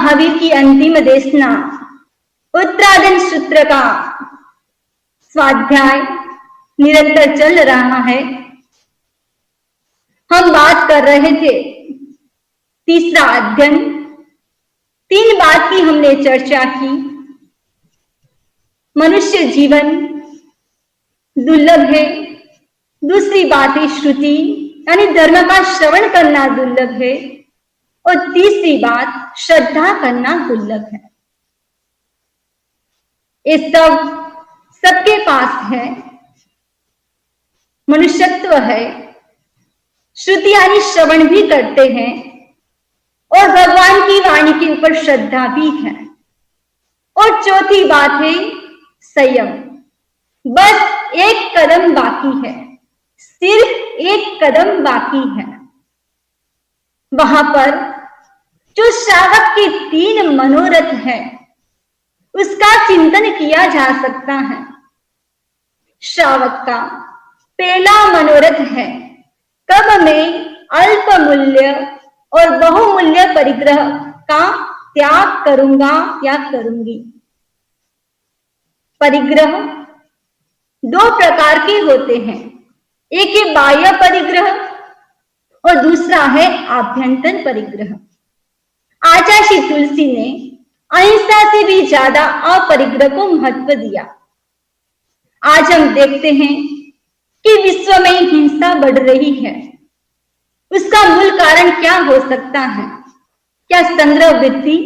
महावीर की अंतिम देशना उत्तराधन सूत्र का स्वाध्याय निरंतर चल रहा है। हम बात कर रहे थे तीसरा अध्ययन। 3 बात की हमने चर्चा की। मनुष्य जीवन दुर्लभ है। दूसरी बात है श्रुति यानी धर्म का श्रवण करना दुर्लभ है। और तीसरी बात श्रद्धा करना दुर्लभ है। ये सब सबके पास है। मनुष्यत्व है। श्रुति यानी श्रवण भी करते हैं और भगवान की वाणी के ऊपर श्रद्धा भी है। और चौथी बात है संयम। बस एक कदम बाकी है, सिर्फ एक कदम बाकी है। वहां पर जो श्रावक के 3 मनोरथ है उसका चिंतन किया जा सकता है। श्रावक का पहला मनोरथ है कब मैं अल्प मूल्य और बहुमूल्य परिग्रह का त्याग करूंगा या करूंगी। परिग्रह 2 प्रकार के होते हैं। एक है बाह्य परिग्रह और दूसरा है आभ्यंतर परिग्रह। आचार्य श्री तुलसी ने अहिंसा से भी ज्यादा अपरिग्रह को महत्व दिया। आज हम देखते हैं कि विश्व में हिंसा बढ़ रही है। उसका मूल कारण क्या हो सकता है? क्या संग्रह वृद्धि,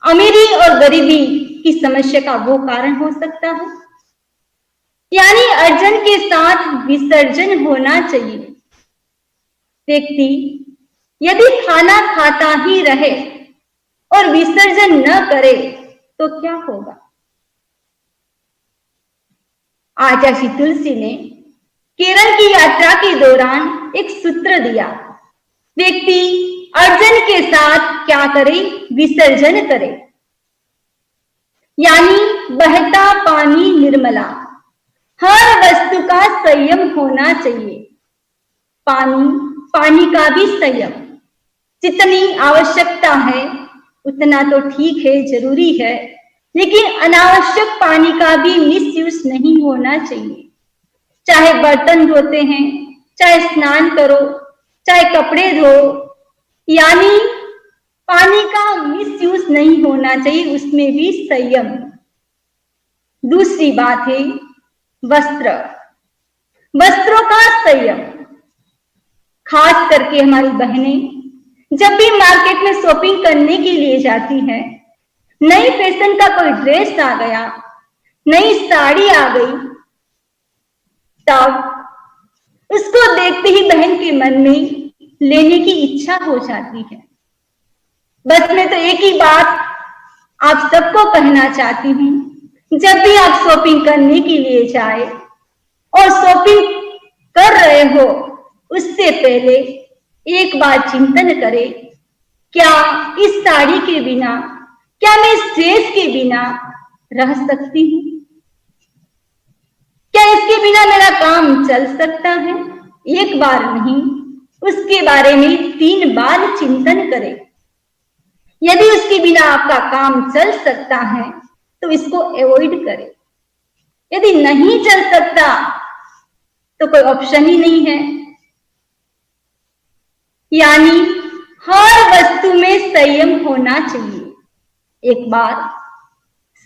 अमीरी और गरीबी की समस्या का वो कारण हो सकता है? यानी अर्जन के साथ विसर्जन होना चाहिए। व्यक्ति यदि खाना खाता ही रहे और विसर्जन न करे तो क्या होगा? आचार्य श्री तुलसी ने केरल की यात्रा के दौरान एक सूत्र दिया। व्यक्ति अर्जन के साथ क्या करे? विसर्जन करे। यानी बहता पानी निर्मला। हर वस्तु का संयम होना चाहिए। पानी का भी संयम। जितनी आवश्यकता है उतना तो ठीक है, जरूरी है, लेकिन अनावश्यक पानी का भी मिसयूज नहीं होना चाहिए। चाहे बर्तन धोते हैं, चाहे स्नान करो, चाहे कपड़े धो, यानी पानी का मिसयूज नहीं होना चाहिए, उसमें भी संयम। दूसरी बात है वस्त्रों का संयम। खास करके हमारी बहनें जब भी मार्केट में शॉपिंग करने के लिए जाती है, नई फैशन का कोई ड्रेस आ गया, नई साड़ी आ गई, तब उसको देखते ही बहन के मन में लेने की इच्छा हो जाती है। बस मैं तो एक ही बात आप सबको कहना चाहती हूँ, जब भी आप शॉपिंग करने के लिए जाए और शॉपिंग कर रहे हो उससे पहले एक बार चिंतन करें, क्या इस साड़ी के बिना, क्या मैं इस ड्रेस के बिना रह सकती हूँ? क्या इसके बिना मेरा काम चल सकता है? एक बार नहीं, उसके बारे में 3 बार चिंतन करें। यदि उसके बिना आपका काम चल सकता है तो इसको अवॉइड करें। यदि नहीं चल सकता तो कोई ऑप्शन ही नहीं है। यानी हर वस्तु में संयम होना चाहिए। एक बार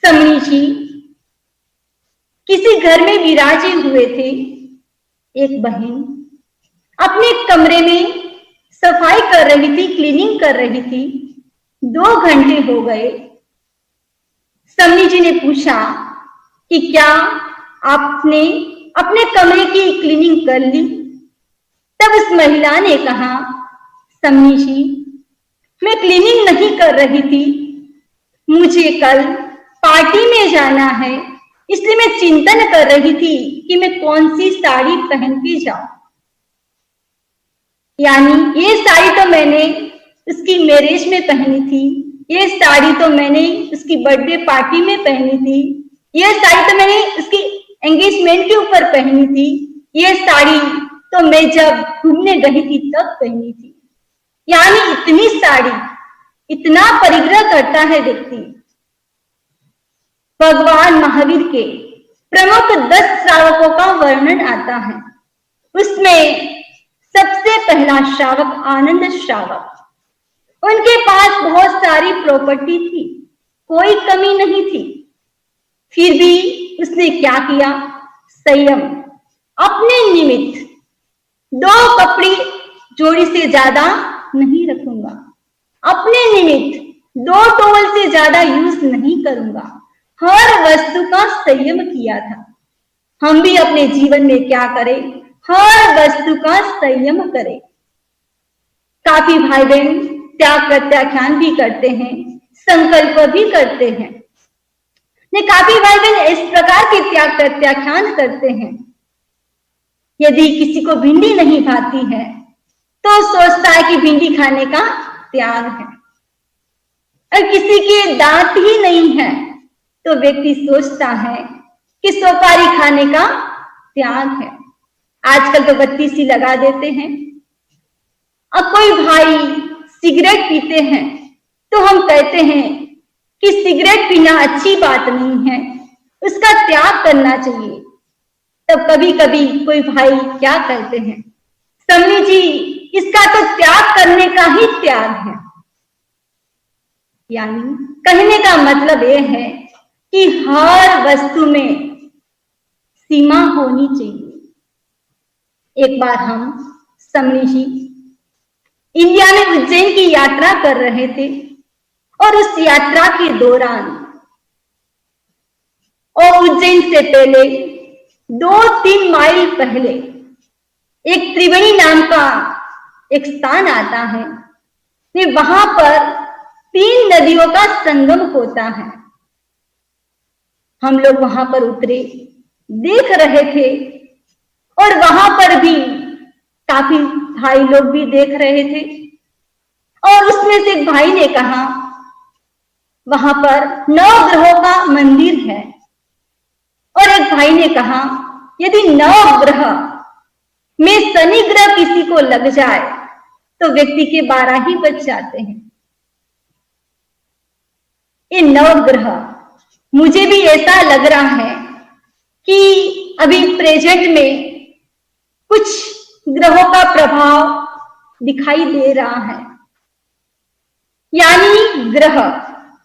समणी जी किसी घर में विराजे हुए थे। एक बहन अपने कमरे में सफाई कर रही थी, क्लीनिंग कर रही थी। 2 घंटे हो गए। समणी जी ने पूछा कि क्या आपने अपने कमरे की क्लीनिंग कर ली? तब उस महिला ने कहा, समणी जी, मैं क्लीनिंग नहीं कर रही थी, मुझे कल पार्टी में जाना है, इसलिए मैं चिंतन कर रही थी कि मैं कौन सी साड़ी पहन के जाऊं। यानी ये साड़ी तो मैंने उसकी मैरिज में पहनी थी, ये साड़ी तो मैंने उसकी बर्थडे पार्टी में पहनी थी, ये साड़ी तो मैंने उसकी एंगेजमेंट के ऊपर पहनी थी, ये साड़ी तो मैं जब घूमने गई थी तब पहनी थी। यानी इतना परिग्रह करता है व्यक्ति। भगवान महावीर के प्रमुख 10 श्रावकों का वर्णन आता है। उसमें सबसे पहला श्रावक आनंद श्रावक। उनके पास बहुत सारी प्रॉपर्टी थी, कोई कमी नहीं थी, फिर भी उसने क्या किया? संयम। अपने निमित्त 2 कपड़े जोड़ी से ज्यादा नहीं रखूंगा, अपने निमित्त 2 टॉवल से ज्यादा यूज नहीं करूंगा, हर वस्तु का संयम किया था। हम भी अपने जीवन में क्या करें? हर वस्तु का संयम करें। काफी भाई बहन त्याग प्रत्याख्यान भी करते हैं, संकल्प भी करते हैं। काफी भाई बहन इस प्रकार के त्याग प्रत्याख्यान करते हैं। यदि किसी को भिंडी नहीं भाती है तो सोचता है कि भिंडी खाने का त्याग है, और किसी के दांत ही नहीं है तो व्यक्ति सोचता है कि सुपारी खाने का त्याग है। आजकल तो बत्ती सी लगा देते हैं। अब कोई भाई सिगरेट पीते हैं तो हम कहते हैं कि सिगरेट पीना अच्छी बात नहीं है, उसका त्याग करना चाहिए। तब कभी कभी कोई भाई क्या कहते हैं? सम्मी जी, इसका तो त्याग करने का ही त्याग है। यानी कहने का मतलब यह है कि हर वस्तु में सीमा होनी चाहिए। एक बार हम सम्मी जी इंडिया में उज्जैन की यात्रा कर रहे थे, और उस यात्रा के दौरान और उज्जैन से पहले 2-3 माइल पहले एक त्रिवेणी नाम का एक स्थान आता है। वहां पर 3 नदियों का संगम होता है। हम लोग वहां पर उतरे, देख रहे थे, और वहां पर भी काफी भाई लोग भी देख रहे थे। और उसमें से एक भाई ने कहा, वहां पर 9 ग्रहों का मंदिर है। और एक भाई ने कहा, यदि 9 ग्रह में शनि ग्रह किसी को लग जाए तो व्यक्ति के 12 ही बच जाते हैं। ये 9 ग्रह, मुझे भी ऐसा लग रहा है कि अभी प्रेजेंट में कुछ ग्रहों का प्रभाव दिखाई दे रहा है। यानी ग्रह,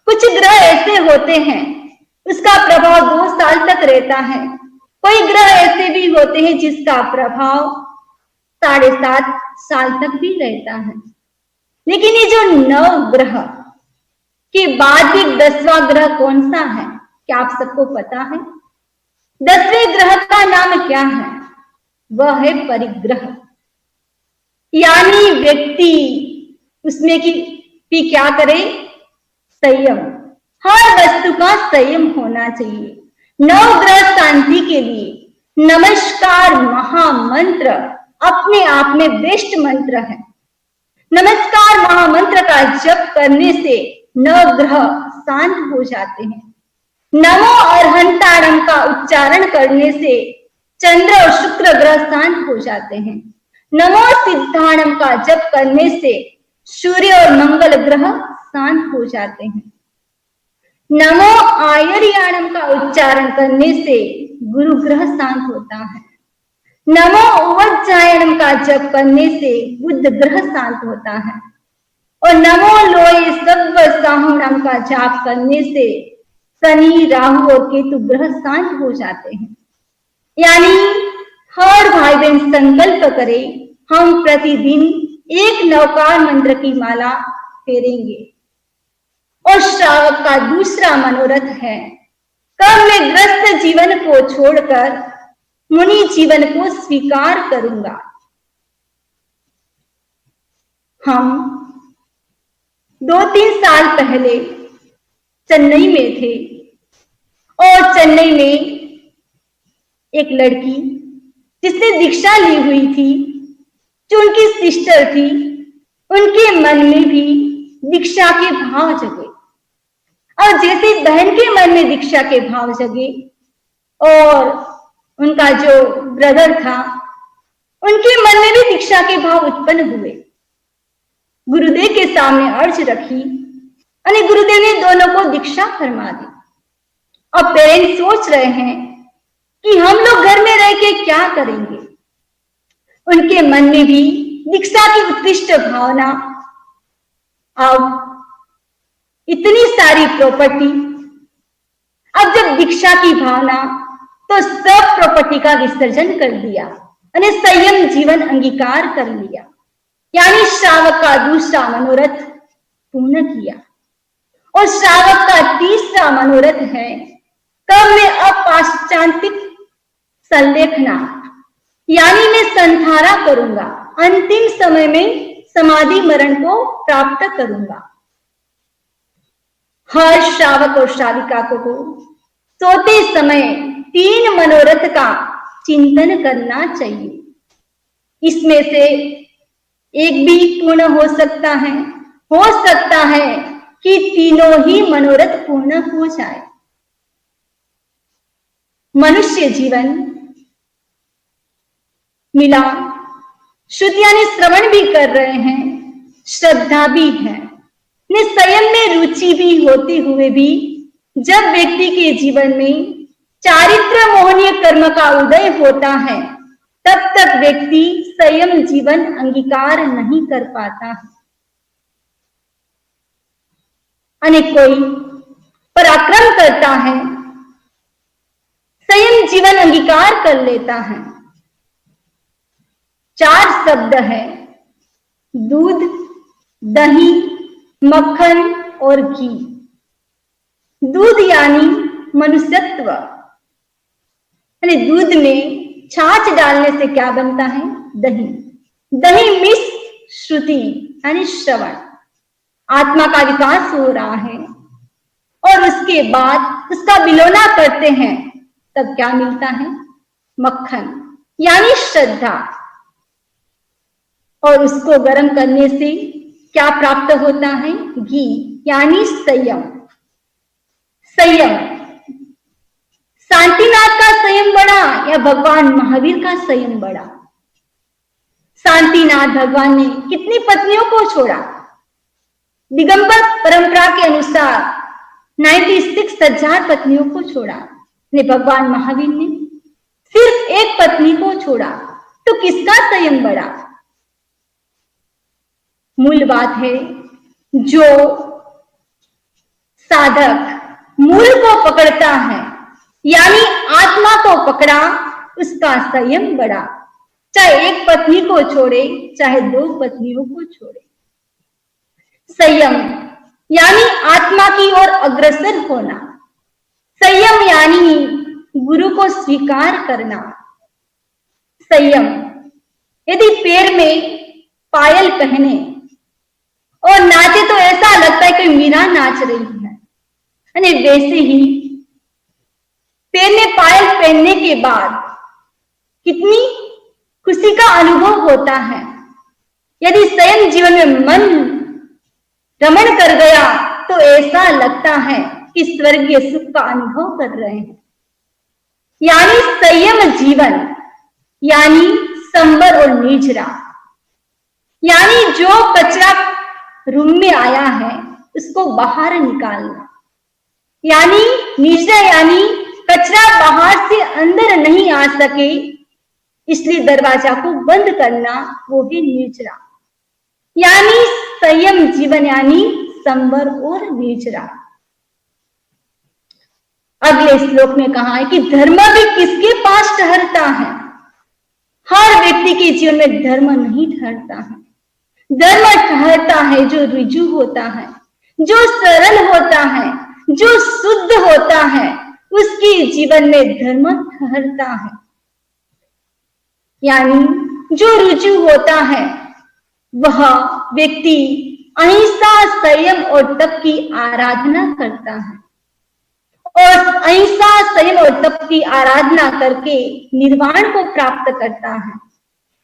कुछ ग्रह ऐसे होते हैं उसका प्रभाव 2 साल तक रहता है। कोई ग्रह ऐसे भी होते हैं जिसका प्रभाव 7.5 साल तक भी रहता है। लेकिन ये जो 9 ग्रह के बाद भी 10वां ग्रह कौन सा है, क्या आप सबको पता है? 10वें ग्रह का नाम क्या है? वह है परिग्रह। यानी व्यक्ति उसमें भी क्या करे? संयम। हर वस्तु का संयम होना चाहिए। 9 ग्रह शांति के लिए नमस्कार महामंत्र अपने आप में बेस्ट मंत्र है। नमस्कार महामंत्र का जप करने से 9 ग्रह शांत हो जाते हैं। नमो अर्हंताणम का उच्चारण करने से चंद्र और शुक्र ग्रह शांत हो जाते हैं। नमो सिद्धाणम का जप करने से सूर्य और मंगल ग्रह शांत हो जाते हैं। नमो आयर्याणम का उच्चारण करने से गुरु ग्रह शांत होता है। नमो उवज्जायनम का जप करने से बुध ग्रह शांत होता है। और नमो लोये सब्व साहुणम का जाप करने से शनि, राहु और केतु ग्रह शांत हो जाते हैं। यानी हर भाई बहन संकल्प करें, हम प्रतिदिन एक नवकार मंत्र की माला फेरेंगे। और श्रावक का दूसरा मनोरथ है, कब मैं ग्रस्त जीवन को छोड़कर मुनि जीवन को स्वीकार करूंगा। हम 2-3 साल पहले चेन्नई में थे, और चेन्नई में एक लड़की जिसने दीक्षा ली हुई थी, जो उनकी सिस्टर थी, उनके मन में भी दीक्षा के भाव जगे। और जैसे बहन के मन में दीक्षा के भाव जगे, और उनका जो ब्रदर था उनके मन में भी दीक्षा के भाव उत्पन्न हुए। गुरुदेव के सामने अर्ज रखी અને गुरुदेव ने दोनों को दीक्षा फरमा दी। अब पेरेंट्स सोच रहे हैं कि हम लोग घर में रह के क्या करेंगे। उनके मन में भी दीक्षा की उत्कृष्ट भावना। अब इतनी सारी प्रॉपर्टी, अब जब दीक्षा की भावना, तो सब प्रॉपर्टी का विसर्जन कर दिया और संयम जीवन अंगीकार कर लिया, यानी श्रावक का दूसरा मनोरथ पूर्ण किया। और श्रावक का तीसरा मनोरथ है कब में अपाश्चांतिक संलेखना, यानी मैं संधारा करूंगा, अंतिम समय में समाधि मरण को प्राप्त करूंगा। हर श्रावक और श्राविका को सोते समय 3 मनोरथ का चिंतन करना चाहिए। इसमें से एक भी पूर्ण हो सकता है कि तीनों ही मनोरथ पूर्ण हो जाए। मनुष्य जीवन मिला, श्रुति यानी श्रवण भी कर रहे हैं, श्रद्धा भी है, संयम में रुचि भी होते हुए भी जब व्यक्ति के जीवन में चारित्र मोहनीय कर्म का उदय होता है, तब तक व्यक्ति संयम जीवन अंगीकार नहीं कर पाता है। अनेक कोई पराक्रम करता है, संयम जीवन अंगीकार कर लेता है। 4 शब्द है, दूध, दही, मक्खन और घी। दूध यानी मनुष्यत्व, दूध में छाछ डालने से क्या बनता है? दही। दही मिस श्रुति यानी श्रवण, आत्मा का विकास हो रहा है और उसके बाद उसका विलोना करते हैं, तब क्या मिलता है? मक्खन यानी श्रद्धा। और उसको गर्म करने से क्या प्राप्त होता है? घी यानी संयम। संयम, शांतिनाथ का संयम बड़ा या भगवान महावीर का संयम बड़ा? शांतिनाथ भगवान ने कितनी पत्नियों को छोड़ा? दिगंबर परंपरा के अनुसार 96,000 पत्नियों को छोड़ा। भगवान महावीर ने सिर्फ एक पत्नी को छोड़ा, तो किसका संयम बड़ा? मूल बात है, जो साधक मूल को पकड़ता है, यानी आत्मा को पकड़ा, उसका संयम बड़ा। चाहे एक पत्नी को छोड़े, चाहे 2 पत्नियों को छोड़े। संयम यानी आत्मा की ओर अग्रसर होना। संयम यानी गुरु को स्वीकार करना। संयम, यदि पैर में पायल पहने और नाचे तो ऐसा लगता है कि मीरा नाच रही है, वैसे ही पैर में पायल पहनने के बाद कितनी खुशी का अनुभव होता है। यदि संयम जीवन में मन रमण कर गया तो ऐसा लगता है कि स्वर्गीय सुख का अनुभव कर रहे हैं। यानी संयम जीवन यानी संवर और निर्जरा, यानी जो कचरा रूम में आया है उसको बाहर निकालना। यानी निर्जरा यानी कचरा बाहर से अंदर नहीं आ सके, इसलिए दरवाजा को बंद करना, वो भी निर्जरा। यानी संयम जीवन यानी संवर और निर्जरा। अगले श्लोक में कहा है कि धर्म भी किसके पास ठहरता है? हर व्यक्ति के जीवन में धर्म नहीं ठहरता है। धर्म ठहरता है जो ऋजु होता है, जो सरल होता है, जो शुद्ध होता है, उसके जीवन में धर्म ठहरता है। यानी जो रुजु होता है वह व्यक्ति अहिंसा, संयम और तप की आराधना करता है, और अहिंसा, संयम और तप की आराधना करके निर्वाण को प्राप्त करता है।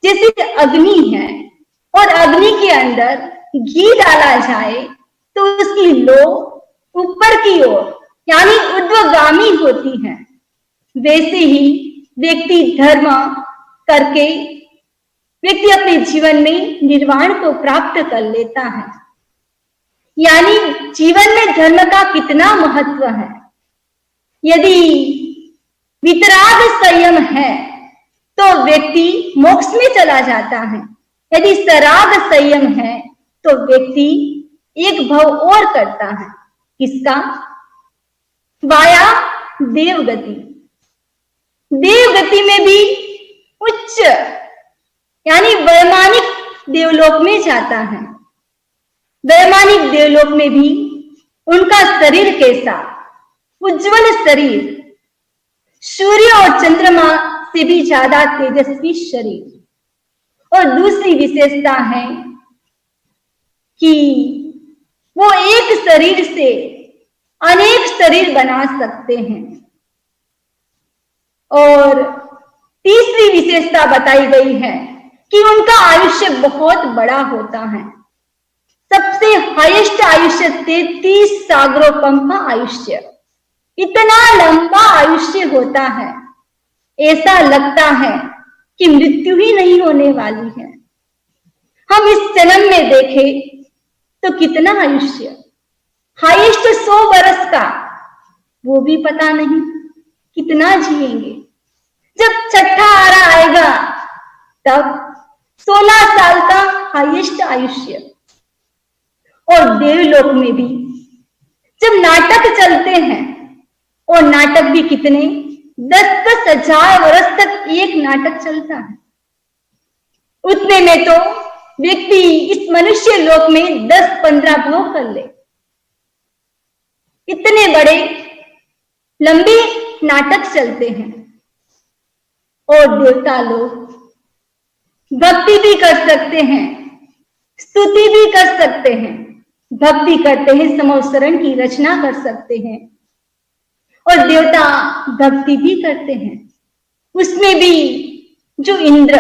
जैसे अग्नि है और अग्नि के अंदर घी डाला जाए तो उसकी लो ऊपर की ओर यानी ऊर्ध्वगामी होती है। वैसे ही व्यक्ति धर्म करके व्यक्ति अपने जीवन में निर्वाण को प्राप्त कर लेता है। यानी जीवन में धर्म का कितना महत्व है। यदि वितराग संयम है तो व्यक्ति मोक्ष में चला जाता है। यदि सराग संयम है तो व्यक्ति एक भव और करता है। किसका? वाया देवगति। देवगति में भी उच्च यानी वैमानिक देवलोक में जाता है। वैमानिक देवलोक में भी उनका शरीर कैसा? उज्जवल शरीर, सूर्य और चंद्रमा से भी ज्यादा तेजस्वी शरीर। और दूसरी विशेषता है कि वो एक शरीर से अनेक शरीर बना सकते हैं। और तीसरी विशेषता बताई गई है कि उनका आयुष्य बहुत बड़ा होता है। सबसे हाईएस्ट आयुष्य 33 सागरोपम का आयुष्य। इतना लंबा आयुष्य होता है, ऐसा लगता है कि मृत्यु ही नहीं होने वाली है। हम इस जन्म में देखें तो कितना आयुष्य, हाईएस्ट 100 वर्ष का, वो भी पता नहीं कितना जिएंगे। जब छठा आरा आएगा तब 16 साल का हाईएस्ट आयुष्य। और देवलोक में भी जब नाटक चलते हैं, और नाटक भी कितने 10-10 हजार वर्ष तक एक नाटक चलता है। उतने में तो व्यक्ति इस मनुष्य लोक में 10-15 भव कर ले। इतने बड़े लंबे नाटक चलते हैं। और देवता लोग भक्ति भी कर सकते हैं, स्तुति भी कर सकते हैं। भक्ति करते हैं, समवसरण की रचना कर सकते हैं। और देवता भक्ति भी करते हैं। उसमें भी जो इंद्र,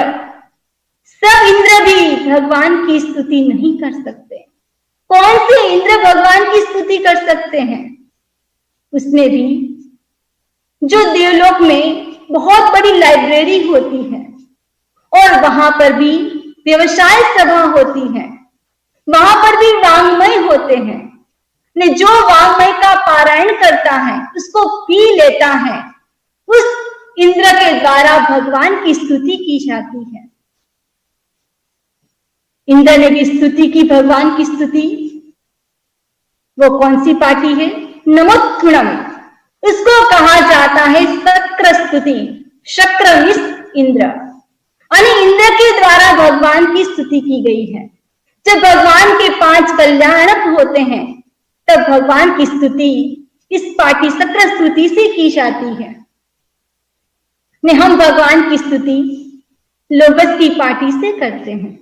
सब इंद्र भी भगवान की स्तुति नहीं कर सकते। कौन से इंद्र भगवान की स्तुति कर सकते हैं? उसमें भी जो देवलोक में बहुत बड़ी लाइब्रेरी होती है, और वहां पर भी व्यवसाय सभा होती है, वहां पर भी वांग्मय होते हैं। ने जो वांग्मय का पारायण करता है उसको पी लेता है, उस इंद्र के द्वारा भगवान की स्तुति की जाती है। इंद्र ने भी स्तुति की, भगवान की स्तुति। वो कौन सी पार्टी है? नमोत्थुणम। उसको कहा जाता है शक्र स्तुति, शक्रमिस इंद्र। यानी इंद्र के द्वारा भगवान की स्तुति की गई है। जब भगवान के 5 कल्याणक होते हैं तब भगवान की स्तुति इस पार्टी शक्र स्तुति से की जाती है। ने हम भगवान की स्तुति लोगस की पार्टी से करते हैं।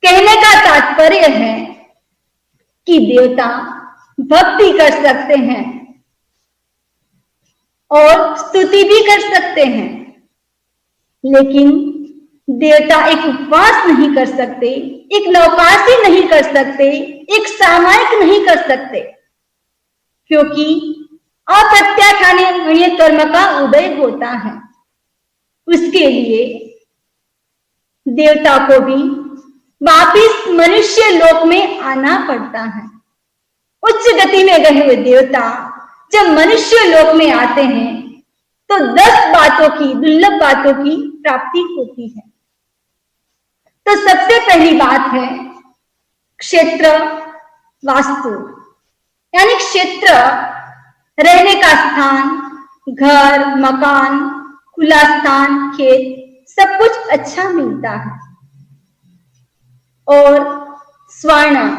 कहने का तात्पर्य है कि देवता भक्ति कर सकते हैं और स्तुति भी कर सकते हैं, लेकिन देवता एक उपवास नहीं कर सकते, एक नवकाशी नहीं कर सकते, एक सामायिक नहीं कर सकते, क्योंकि अप्रत्याख्यानीय कर्म का उदय होता है। उसके लिए देवता को भी वापिस मनुष्य लोक में आना पड़ता है। उच्च गति में गए हुए देवता जब मनुष्य लोक में आते हैं तो 10 बातों की, दुर्लभ बातों की प्राप्ति होती है। तो सबसे पहली बात है क्षेत्र वास्तु, यानी क्षेत्र, रहने का स्थान, घर, मकान, खुला स्थान, खेत, सब कुछ अच्छा मिलता है। और स्वर्ण,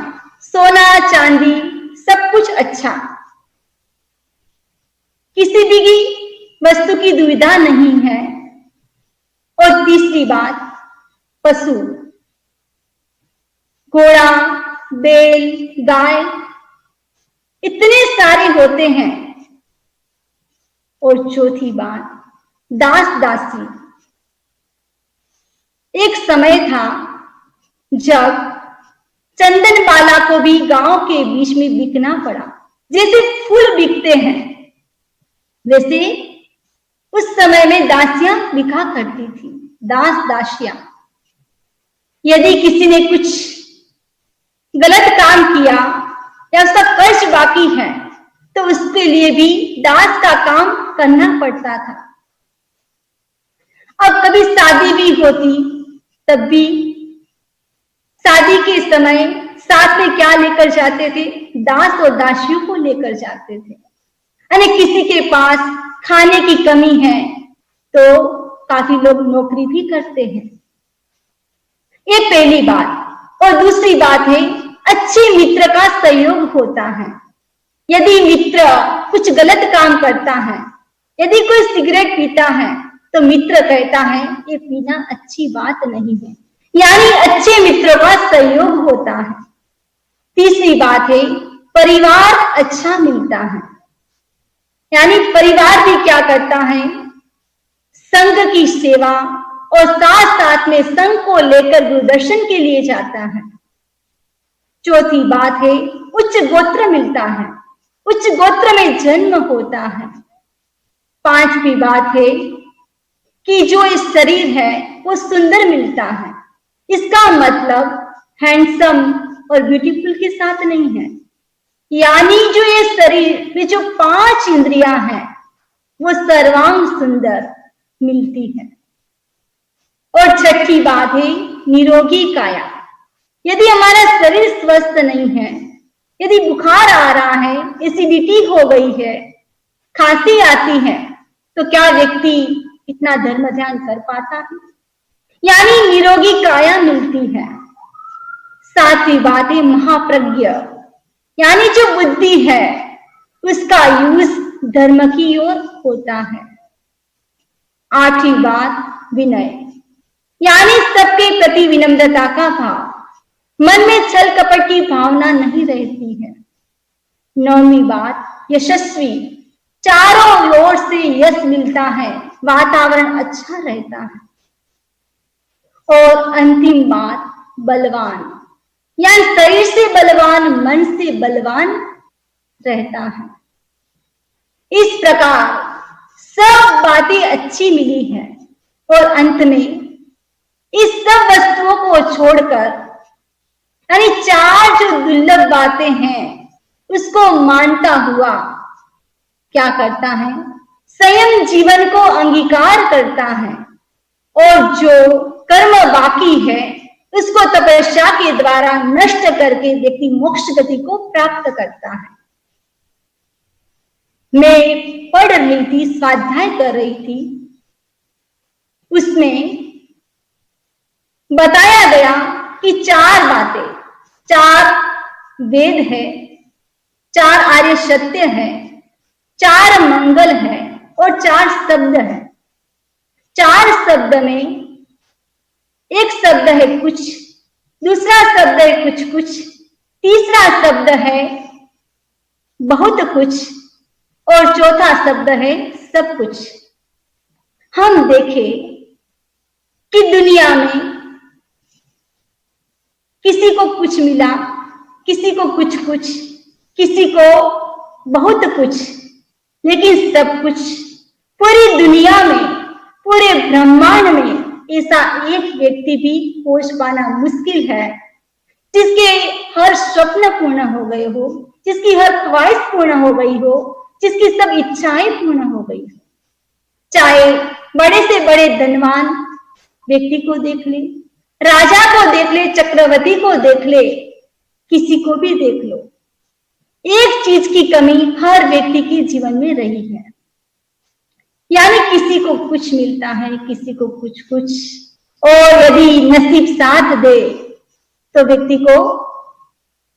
सोना, चांदी, सब कुछ अच्छा, किसी भी वस्तु की दुविधा नहीं है। और तीसरी बात पशु, घोड़ा, बैल, गाय, इतने सारे होते हैं। और चौथी बात दास दासी। एक समय था जब चंदन बाला को भी गांव के बीच में बिकना पड़ा। जैसे फूल बिकते हैं वैसे उस समय में दासियां बिका करती थी, दास दासियां। यदि किसी ने कुछ गलत काम किया या उसका कर्ज बाकी है तो उसके लिए भी दास का काम करना पड़ता था। अब कभी शादी भी होती तब भी शादी के समय साथ में क्या लेकर जाते थे? दास और दासियों को लेकर जाते थे। यानी किसी के पास खाने की कमी है तो काफी लोग नौकरी भी करते हैं। ये पहली बात। और दूसरी बात है, अच्छे मित्र का सहयोग होता है। यदि मित्र कुछ गलत काम करता है, यदि कोई सिगरेट पीता है तो मित्र कहता है ये पीना अच्छी बात नहीं है, यानी अच्छे मित्रों का सहयोग होता है। तीसरी बात है, परिवार अच्छा मिलता है, यानी परिवार भी क्या करता है? संघ की सेवा और साथ साथ में संघ को लेकर दूरदर्शन के लिए जाता है। चौथी बात है, उच्च गोत्र मिलता है, उच्च गोत्र में जन्म होता है। पांचवी बात है कि जो इस शरीर है वो सुंदर मिलता है। इसका मतलब हैंडसम और ब्यूटीफुल के साथ नहीं है, यानी जो ये शरीर में जो 5 इंद्रियां हैं वो सर्वांग सुंदर मिलती है। और छठी बात है निरोगी काया। यदि हमारा शरीर स्वस्थ नहीं है, यदि बुखार आ रहा है, एसिडिटी हो गई है, खांसी आती है, तो क्या व्यक्ति इतना धर्म ध्यान कर पाता है? यानी निरोगी काया मिलती है। सातवीं बात है महाप्रज्ञ, यानी जो बुद्धि है उसका यूज धर्म की ओर होता है। आठवीं बात विनय, यानी सबके प्रति विनम्रता का भाव, मन में छल कपट की भावना नहीं रहती है। नौवीं बात यशस्वी, चारों ओर से यश मिलता है, वातावरण अच्छा रहता है। और अंतिम बात बलवान, यानी शरीर से बलवान, मन से बलवान रहता है। इस प्रकार सब बातें अच्छी मिली है और अंत में इस सब वस्तुओं को छोड़कर, यानी 4 जो दुर्लभ बातें हैं उसको मानता हुआ क्या करता है? स्वयं जीवन को अंगीकार करता है और जो कर्म बाकी है उसको तपस्या के द्वारा नष्ट करके व्यक्ति मोक्ष गति को प्राप्त करता है। मैं पढ़ रही थी, स्वाध्याय कर रही थी, उसमें बताया गया कि 4 बातें, 4 वेद है, 4 आर्य सत्य है, 4 मंगल है और 4 शब्द है। 4 शब्द में एक शब्द है कुछ, दूसरा शब्द है कुछ कुछ, तीसरा शब्द है बहुत कुछ और चौथा शब्द है सब कुछ। हम देखें कि दुनिया में किसी को कुछ मिला, किसी को कुछ कुछ, किसी को बहुत कुछ, लेकिन सब कुछ पूरी दुनिया में, पूरे ब्रह्मांड में ऐसा एक व्यक्ति भी खोज पाना मुश्किल है जिसके हर स्वप्न पूर्ण हो गए हो, जिसकी हर ख्वाहिश पूर्ण हो गई हो, जिसकी सब इच्छाएं पूर्ण हो गई हो। चाहे बड़े से बड़े धनवान व्यक्ति को देख ले, राजा को देख ले, चक्रवर्ती को देख ले, किसी को भी देख लो, एक चीज की कमी हर व्यक्ति के जीवन में रही है, यानी किसी को कुछ मिलता है, किसी को कुछ कुछ, और यदि नसीब साथ दे तो व्यक्ति को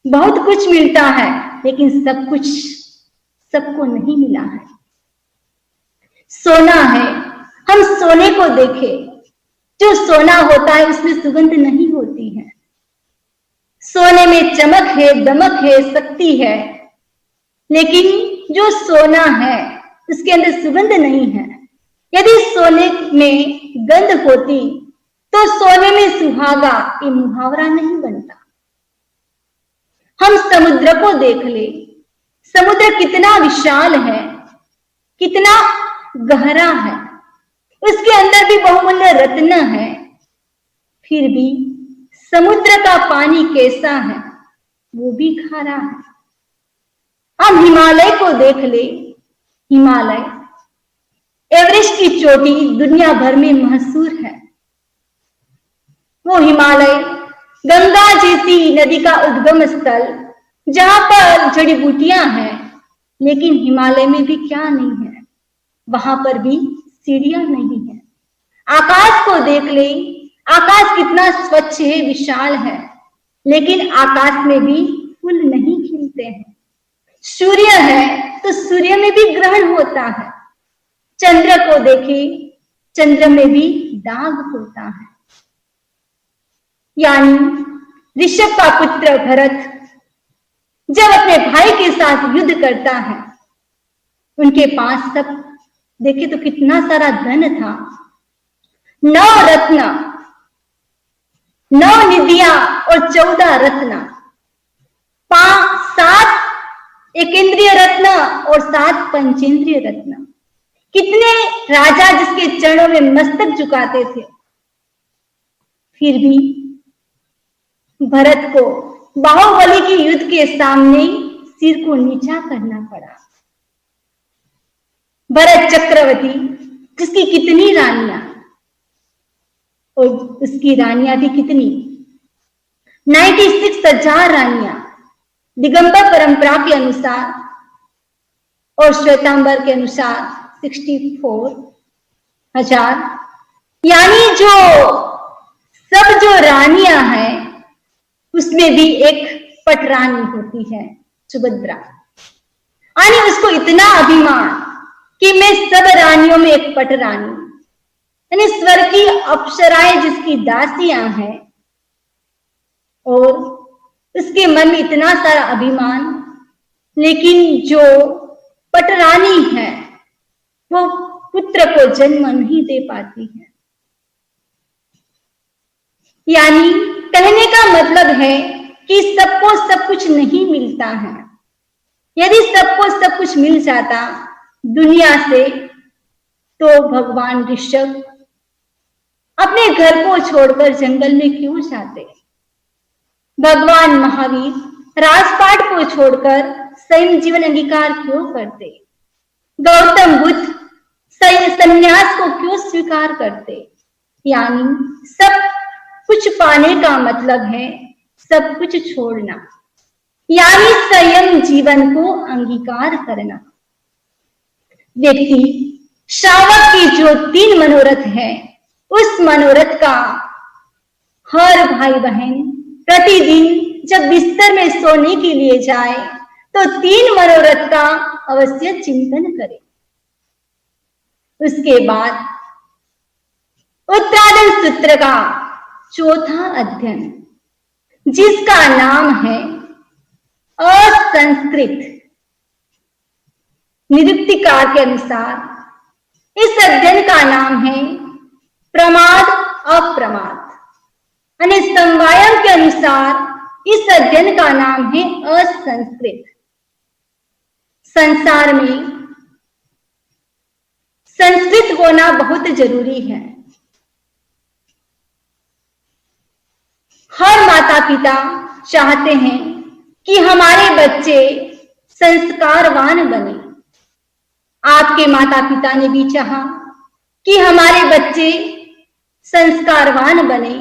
बहुत कुछ मिलता है, लेकिन सब कुछ सबको नहीं मिला है। सोना है, हम सोने को देखें, जो सोना होता है उसमें सुगंध नहीं होती है। सोने में चमक है, दमक है, शक्ति है, लेकिन जो सोना है उसके अंदर सुगंध नहीं है। यदि सोने में गंध होती तो सोने में सुहागा ये मुहावरा नहीं बनता। हम समुद्र को देख ले, समुद्र कितना विशाल है, कितना गहरा है, उसके अंदर भी बहुमूल्य रत्न है, फिर भी समुद्र का पानी कैसा है? वो भी खारा है। हम हिमालय को देख ले, हिमालय एवरेस्ट की चोटी दुनिया भर में मशहूर है। वो हिमालय गंगा जैसी नदी का उद्गम स्थल, जहां पर जड़ी बूटियां हैं, लेकिन हिमालय में भी क्या नहीं है, वहां पर भी सीढ़ियां नहीं है। आकाश को देख ले, आकाश कितना स्वच्छ है, विशाल है, लेकिन आकाश में भी फूल नहीं खिलते हैं। सूर्य है तो सूर्य में भी ग्रहण होता है। चंद्र को देखे, चंद्र में भी दाग होता है। यानी ऋषभ का पुत्र भरत जब अपने भाई के साथ युद्ध करता है, उनके पास सब देखे तो कितना सारा धन था, 9 रत्न, 9 निधियां और 14 रत्न, 7 एकेंद्रीय रत्न और 7 पंचेंद्रीय रत्न। कितने राजा जिसके चरणों में मस्तक झुकाते थे, फिर भी भरत को बाहुबली की युद्ध के सामने सिर को नीचा करना पड़ा। भरत चक्रवर्ती जिसकी कितनी रानियां, और उसकी रानियां भी कितनी, 96,000 रानियां दिगंबर परंपरा के अनुसार और श्वेतांबर के अनुसार 64,000। यानी जो रानियां हैं उसमें भी एक पटरानी होती है, सुभद्रा। यानी उसको इतना अभिमान कि मैं सब रानियों में एक पटरानी, यानी स्वर्ग की अप्सराएं जिसकी दासियां हैं, और उसके मन में इतना सारा अभिमान, लेकिन जो पटरानी है वो पुत्र को जन्म नहीं दे पाती है। यानी कहने का मतलब है कि सबको सब कुछ नहीं मिलता है। यदि सबको सब कुछ मिल जाता दुनिया से, तो भगवान ऋषभ अपने घर को छोड़कर जंगल में क्यों जाते? भगवान महावीर राजपाट को छोड़कर संयम जीवन अंगीकार क्यों करते? गौतम बुद्ध संन्यास को क्यों स्वीकार करते? यानी सब कुछ पाने का मतलब है सब कुछ छोड़ना, यानी संयम जीवन को अंगीकार करना। व्यक्ति श्रावक की जो 3 मनोरथ है, उस मनोरथ का हर भाई बहन प्रतिदिन जब बिस्तर में सोने के लिए जाए तो 3 मनोरथ का अवश्य चिंतन करे। उसके बाद उत्तरादन सूत्र का 4था अध्ययन, जिसका नाम है असंस्कृत, निरुक्तिकार के अनुसार इस अध्ययन का नाम है प्रमाद अप्रमाद, यानी समवायम के अनुसार इस अध्ययन का नाम है असंस्कृत। संसार में संस्कृत होना बहुत जरूरी है। हर माता पिता चाहते हैं कि हमारे बच्चे संस्कारवान बने। आपके माता पिता ने भी चाहा कि हमारे बच्चे संस्कारवान बने।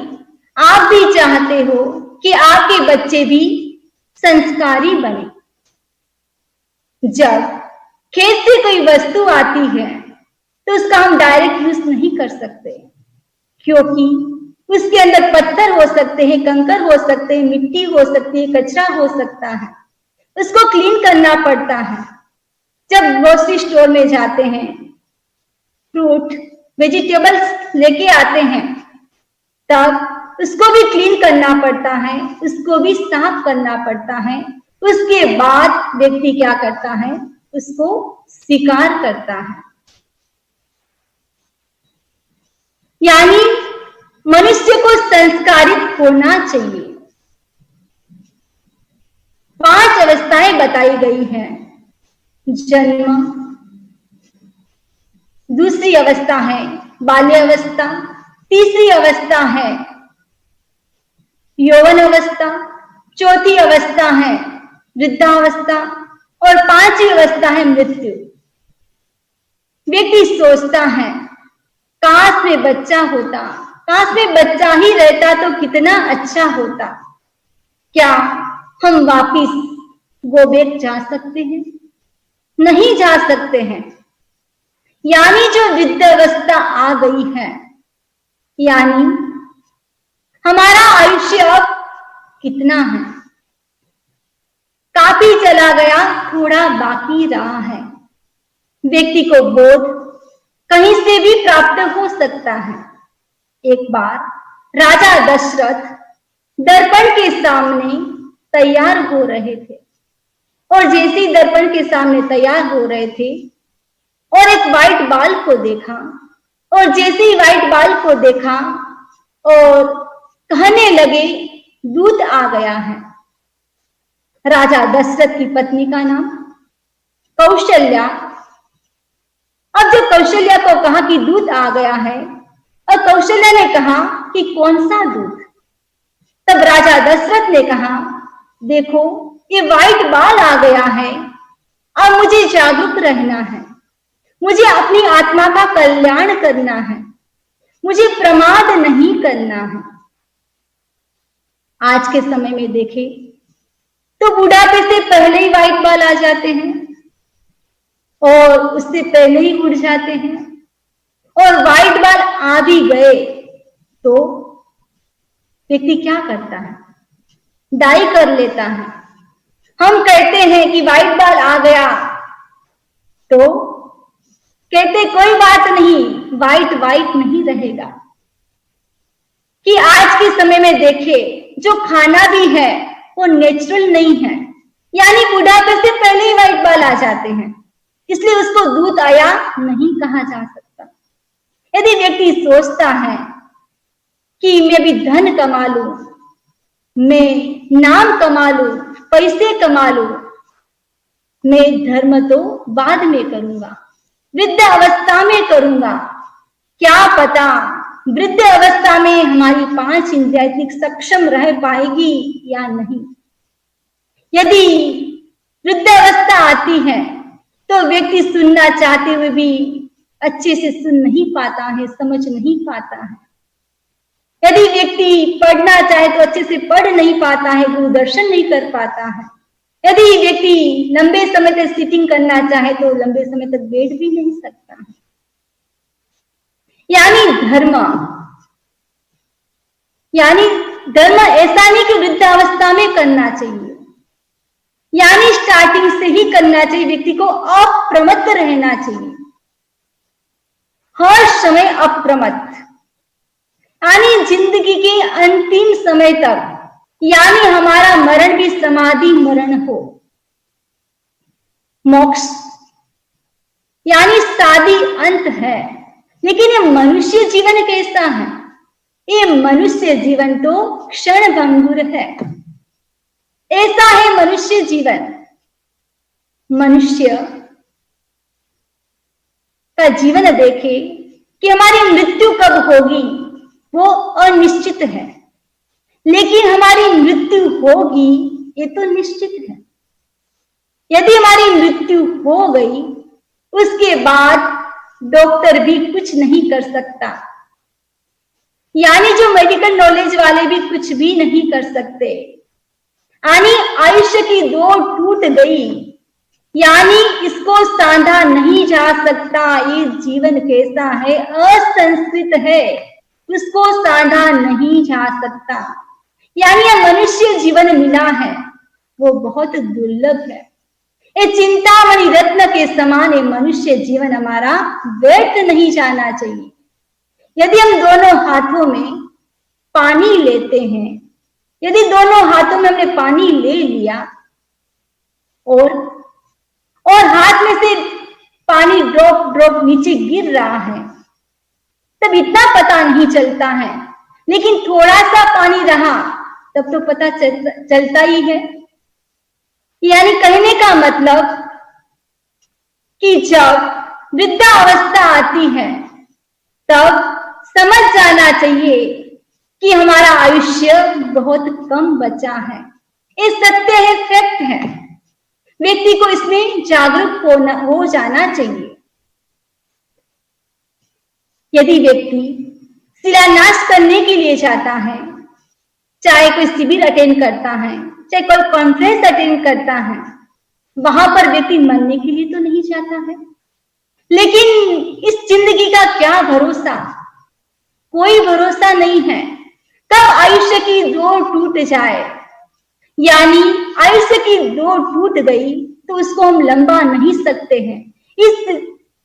आप भी चाहते हो कि आपके बच्चे भी संस्कारी बने। जब खेत से कोई वस्तु आती है तो उसका हम डायरेक्ट यूज नहीं कर सकते, क्योंकि उसके अंदर पत्थर हो सकते हैं, कंकर हो सकते हैं, मिट्टी हो सकती है, कचरा हो सकता है। उसको क्लीन करना पड़ता है। जब ग्रोसरी स्टोर में जाते हैं, फ्रूट वेजिटेबल्स लेके आते हैं, तब उसको भी क्लीन करना पड़ता है, उसको भी साफ करना पड़ता है। उसके बाद व्यक्ति क्या करता है? उसको स्वीकार करता है। यानी मनुष्य को संस्कारित होना चाहिए। 5 अवस्थाएं बताई गई हैं। जन्म, दूसरी अवस्था है बाल्य अवस्था, तीसरी अवस्था है यौवन अवस्था, चौथी अवस्था है वृद्धावस्था और पांचवी अवस्था है मृत्यु। व्यक्ति सोचता है काश में बच्चा होता, काश में बच्चा ही रहता तो कितना अच्छा होता। क्या हम वापिस गो बैक जा सकते हैं? नहीं जा सकते हैं। यानी जो वृद्धावस्था आ गई है, यानी हमारा आयुष्य अब कितना है? काफी चला गया, थोड़ा बाकी रहा है। व्यक्ति को बोध कहीं से भी प्राप्त हो सकता है। एक बार राजा दशरथ दर्पण के सामने तैयार हो रहे थे और जैसे ही दर्पण के सामने तैयार हो रहे थे और एक व्हाइट बाल को देखा और जैसे ही व्हाइट बाल को देखा और कहने लगे दूत आ गया है। राजा दशरथ की पत्नी का नाम कौशल्या। अब जब कौशल्या को कहा कि दूत आ गया है और कौशल्या ने कहा कि कौन सा दूत, तब राजा दशरथ ने कहा देखो ये व्हाइट बाल आ गया है, अब मुझे जागरूक रहना है, मुझे अपनी आत्मा का कल्याण करना है, मुझे प्रमाद नहीं करना है। आज के समय में देखें तो बुढ़ापे से पहले ही व्हाइट बाल आ जाते हैं और उससे पहले ही उड़ जाते हैं, और व्हाइट बाल आ भी गए तो व्यक्ति क्या करता है? डाई कर लेता है। हम कहते हैं कि व्हाइट बाल आ गया तो कहते कोई बात नहीं, व्हाइट व्हाइट नहीं रहेगा। कि आज के समय में देखें जो खाना भी है वो नेचुरल नहीं है, यानी बुढ़ापे से पहले ही व्हाइट बाल आ जाते हैं, इसलिए उसको दूध आया नहीं कहा जा सकता। यदि व्यक्ति सोचता है कि मैं भी धन कमा लूं, मैं नाम कमा लूं, पैसे कमा लूं, मैं धर्म तो बाद में करूंगा, वृद्ध अवस्था में करूंगा, क्या पता वृद्ध अवस्था में हमारी 5 इंद्रियाँ सक्षम रह पाएगी या नहीं। यदि वृद्ध अवस्था आती है तो व्यक्ति सुनना चाहते हुए भी अच्छे से सुन नहीं पाता है, समझ नहीं पाता है। यदि व्यक्ति पढ़ना चाहे तो अच्छे से पढ़ नहीं पाता है, गुरु दर्शन नहीं कर पाता है। यदि व्यक्ति लंबे समय तक सिटिंग करना चाहे तो लंबे समय तक बैठ भी नहीं सकता है। यानी धर्म ऐसा नहीं कि वृद्धावस्था में करना चाहिए, यानी स्टार्टिंग से ही करना चाहिए। व्यक्ति को अप्रमत्त रहना चाहिए, हर समय अप्रमत्त, यानी जिंदगी के अंतिम समय तक, यानी हमारा मरण भी समाधि मरण हो, मोक्ष यानी शादी अंत है। लेकिन ये मनुष्य जीवन कैसा है? ये मनुष्य जीवन तो क्षण भंगुर है। ऐसा है मनुष्य जीवन। मनुष्य का जीवन देखे कि हमारी मृत्यु कब होगी वो अनिश्चित है, लेकिन हमारी मृत्यु होगी ये तो निश्चित है। यदि हमारी मृत्यु हो गई उसके बाद डॉक्टर भी कुछ नहीं कर सकता, यानी जो मेडिकल नॉलेज वाले भी कुछ भी नहीं कर सकते। यानी आयुष्य की डोर टूट गई, यानी इसको सांधा नहीं जा सकता। ये जीवन कैसा है? असंस्कृत है, उसको सांधा नहीं जा सकता। यानी यह मनुष्य जीवन मिला है वो बहुत दुर्लभ है। ये चिंतामणि रत्न के समान ये मनुष्य जीवन हमारा व्यर्थ नहीं जाना चाहिए। यदि हम दोनों हाथों में पानी लेते हैं, यदि दोनों हाथों में हमने पानी ले लिया और हाथ में से पानी ड्रॉप ड्रॉप नीचे गिर रहा है, तब इतना पता नहीं चलता है, लेकिन थोड़ा सा पानी रहा तब तो पता चलता ही है। यानी कहने का मतलब कि जब वृद्धावस्था आती है तब समझ जाना चाहिए कि हमारा आयुष्य बहुत कम बचा है, ये सत्य है, फैक्ट है। व्यक्ति को इसमें जागरूक हो जाना चाहिए। यदि व्यक्ति शिलान्यास करने के लिए जाता है, चाहे कोई शिविर अटेंड करता है, चाहे कोई कॉन्फ्रेंस अटेंड करता है, वहां पर व्यक्ति मरने के लिए तो नहीं जाता है। लेकिन इस जिंदगी का क्या भरोसा, कोई भरोसा नहीं है। कब आयुष्य की डोर टूट जाए, यानी आयुष्य की डोर टूट गई तो उसको हम लंबा नहीं सकते हैं। इस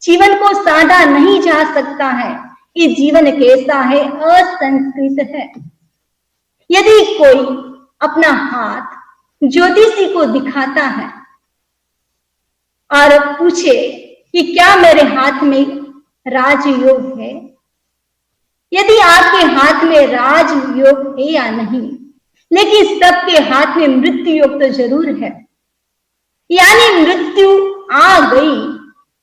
जीवन को साधा नहीं जा सकता है। ये जीवन कैसा है, असंस्कृत है। यदि कोई अपना हाथ ज्योतिषी को दिखाता है और पूछे कि क्या मेरे हाथ में राजयोग है, यदि आपके हाथ में राजयोग है या नहीं, लेकिन सबके हाथ में मृत्यु योग तो जरूर है, यानी मृत्यु आ गई,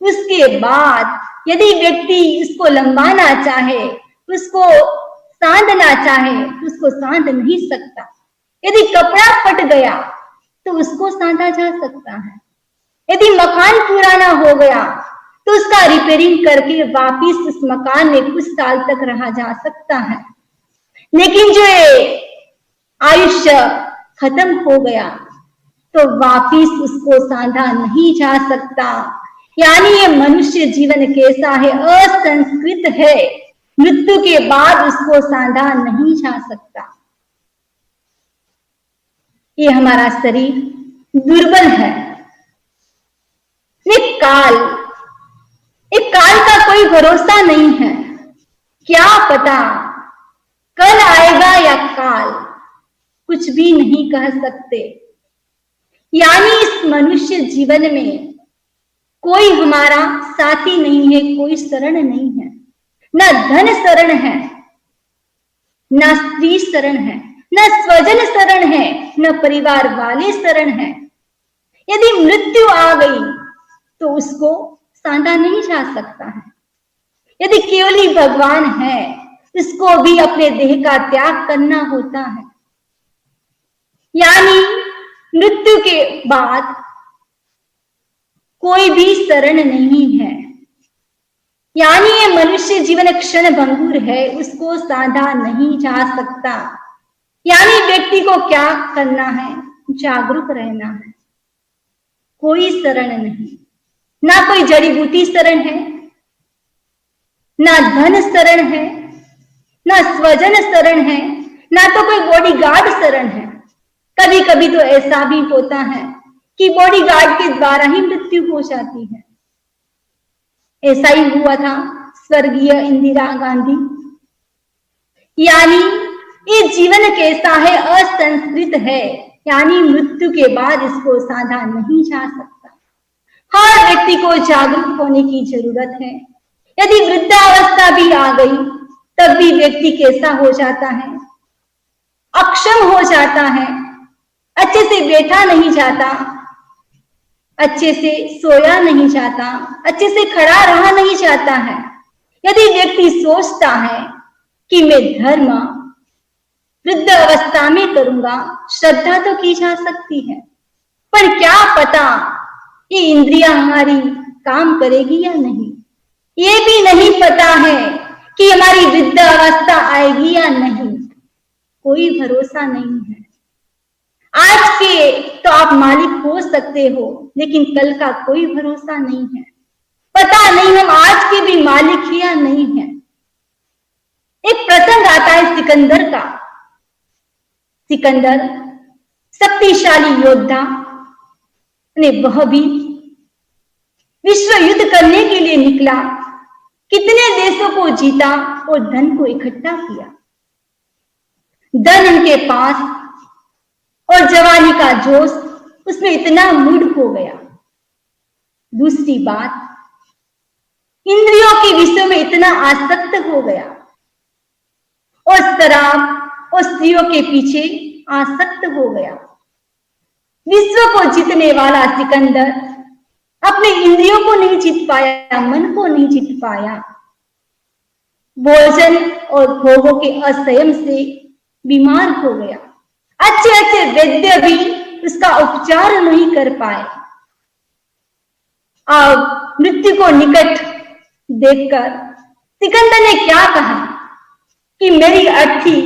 उसके बाद यदि व्यक्ति उसको लंबाना चाहे, उसको सांधना चाहे, उसको सांध नहीं सकता। यदि कपड़ा फट गया तो उसको सांधा जा सकता है। यदि मकान पुराना हो गया तो उसका रिपेयरिंग करके वापिस उस मकान में कुछ साल तक रहा जा सकता है। लेकिन जो आयुष्य खत्म हो गया तो वापिस उसको सांधा नहीं जा सकता। यानी ये मनुष्य जीवन कैसा है, असंस्कृत है। मृत्यु के बाद उसको सांधा नहीं जा सकता। ये हमारा शरीर दुर्बल है। एक काल का कोई भरोसा नहीं है। क्या पता कल आएगा या काल, कुछ भी नहीं कह सकते। यानी इस मनुष्य जीवन में कोई हमारा साथी नहीं है, कोई शरण नहीं है। न धन शरण है, न स्त्री शरण है, न स्वजन शरण है, न परिवार वाले शरण है। यदि मृत्यु आ गई तो उसको सांधा नहीं जा सकता है। यदि केवल ही भगवान है, इसको भी अपने देह का त्याग करना होता है। यानी मृत्यु के बाद कोई भी शरण नहीं है। यानी ये मनुष्य जीवन क्षण भंगुर है, उसको साधा नहीं जा सकता। यानी व्यक्ति को क्या करना है, जागरूक रहना है। कोई शरण नहीं, ना कोई जड़ी बूटी शरण है, ना धन शरण है, ना स्वजन शरण है, ना तो कोई बॉडीगार्ड शरण है। कभी कभी तो ऐसा भी होता है कि बॉडीगार्ड के द्वारा ही मृत्यु हो जाती है। ऐसा ही हुआ था स्वर्गीय इंदिरा गांधी। यानी ये जीवन कैसा है, असंस्कृत है। यानी मृत्यु के बाद इसको साधा नहीं जा सकता। हर व्यक्ति को जागरूक होने की जरूरत है। यदि वृद्धावस्था भी आ गई तब भी व्यक्ति कैसा हो जाता है, अक्षम हो जाता है, अच्छे से बैठा नहीं जाता, अच्छे से सोया नहीं जाता, अच्छे से खड़ा रहा नहीं जाता है। यदि व्यक्ति सोचता है कि मैं धर्म वृद्ध अवस्था में करूंगा, श्रद्धा तो की जा सकती है, पर क्या पता ये इंद्रियां हमारी काम करेगी या नहीं। ये भी नहीं पता है कि हमारी वृद्ध अवस्था आएगी या नहीं। कोई भरोसा नहीं है। आज के तो आप मालिक हो सकते हो, लेकिन कल का कोई भरोसा नहीं है। पता नहीं हम आज के भी मालिक हैं या नहीं है। एक प्रसंग आता है सिकंदर का। सिकंदर शक्तिशाली योद्धा ने, वह भी विश्व युद्ध करने के लिए निकला। कितने देशों को जीता और धन को इकट्ठा किया। धन उनके पास और जवानी का जोश उसमें इतना मूड हो गया। दूसरी बात, इंद्रियों के विषय में इतना आसक्त हो गया और शराब और स्त्रियों के पीछे आसक्त हो गया। विश्व को जीतने वाला सिकंदर अपने इंद्रियों को नहीं जीत पाया, मन को नहीं जीत पाया। भोजन और भोगों के असंयम से बीमार हो गया। अच्छे अच्छे वैद्य भी उसका उपचार नहीं कर पाए। अब मृत्यु को निकट देखकर सिकंदर ने क्या कहा कि मेरी अर्थी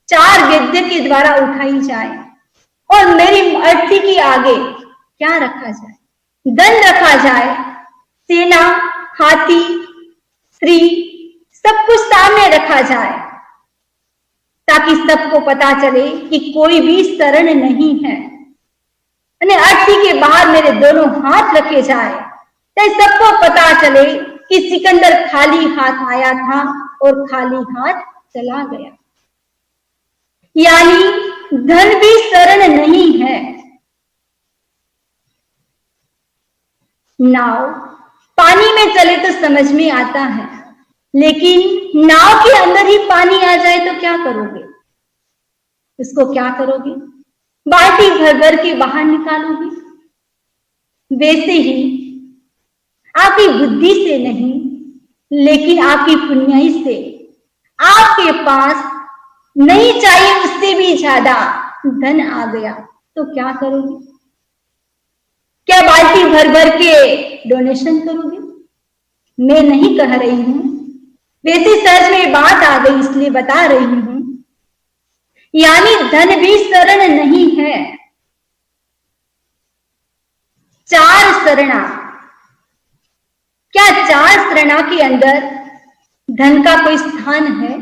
4 वैद्य के द्वारा उठाई जाए और मेरी अर्थी के आगे क्या रखा जाए? धन रखा जाए, सेना, हाथी, स्त्री, सब कुछ सामने रखा जाए ताकि सबको पता चले कि कोई भी शरण नहीं है। अर्थी के बाहर मेरे दोनों हाथ रखे जाए तो सबको पता चले कि सिकंदर खाली हाथ आया था और खाली हाथ चला गया। यानी धन भी शरण नहीं है। नाव पानी में चले तो समझ में आता है, लेकिन नाव के अंदर ही पानी आ जाए तो क्या करोगे? उसको क्या करोगे? बाल्टी भर भर के बाहर निकालोगे। वैसे ही आपकी बुद्धि से नहीं, लेकिन आपकी पुण्याई से आपके पास नहीं चाहिए उससे भी ज्यादा धन आ गया तो क्या करोगे? क्या बाल्टी भर भर के डोनेशन करोगे? मैं नहीं कह रही हूं, वैसे सच में बात आ गई इसलिए बता रही हूं। यानी धन भी शरण नहीं है। 4 शरणा, क्या 4 शरणा के अंदर धन का कोई स्थान है?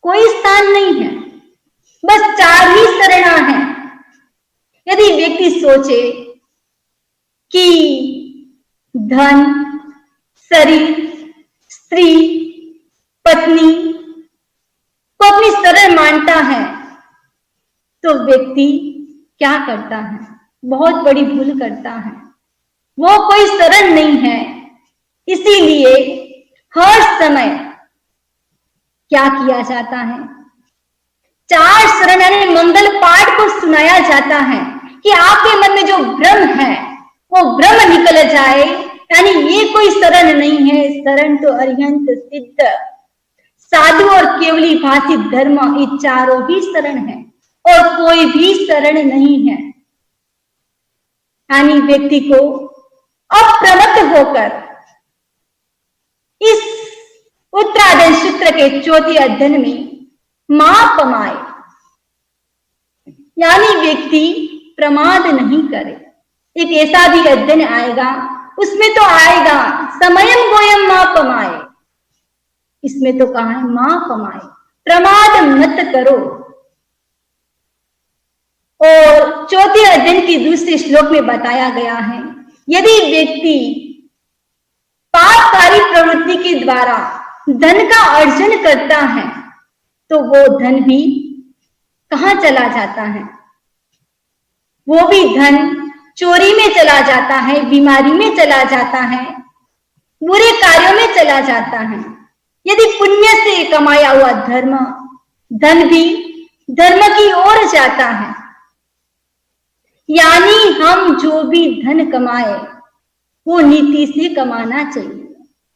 कोई स्थान नहीं है, बस 4 ही शरणा है। यदि व्यक्ति सोचे कि धन, शरीर, स्त्री, पत्नी को अपनी शरण मानता है तो व्यक्ति क्या करता है? बहुत बड़ी भूल करता है। वो कोई शरण नहीं है। इसीलिए हर समय क्या किया जाता है? 4 शरण यानी मंगल पाठ को सुनाया जाता है कि आपके मन में जो भ्रम है वो भ्रम निकल जाए। यानी ये कोई शरण नहीं है, शरण तो अरिहंत, सिद्ध, साधु और केवली भाषी धर्म, ये चारों ही शरण है और कोई भी शरण नहीं है। यानी व्यक्ति को अप्रमत्त होकर इस उत्तरायण सूत्र के 4वें अध्ययन में महापमाय यानी व्यक्ति प्रमाद नहीं करे। एक ऐसा भी अध्ययन आएगा, उसमें तो आएगा समयम गोयम महापमाय, इसमें तो कहा है महापमाय, प्रमाद मत करो। और 4वें अध्ययन की दूसरे श्लोक में बताया गया है, यदि व्यक्ति पापकारी प्रवृत्ति के द्वारा धन का अर्जन करता है तो वो धन भी कहां चला जाता है? वो भी धन चोरी में चला जाता है, बीमारी में चला जाता है, बुरे कार्यों में चला जाता है। यदि पुण्य से कमाया हुआ धन भी धर्म की ओर जाता है। यानी हम जो भी धन कमाए वो नीति से कमाना चाहिए।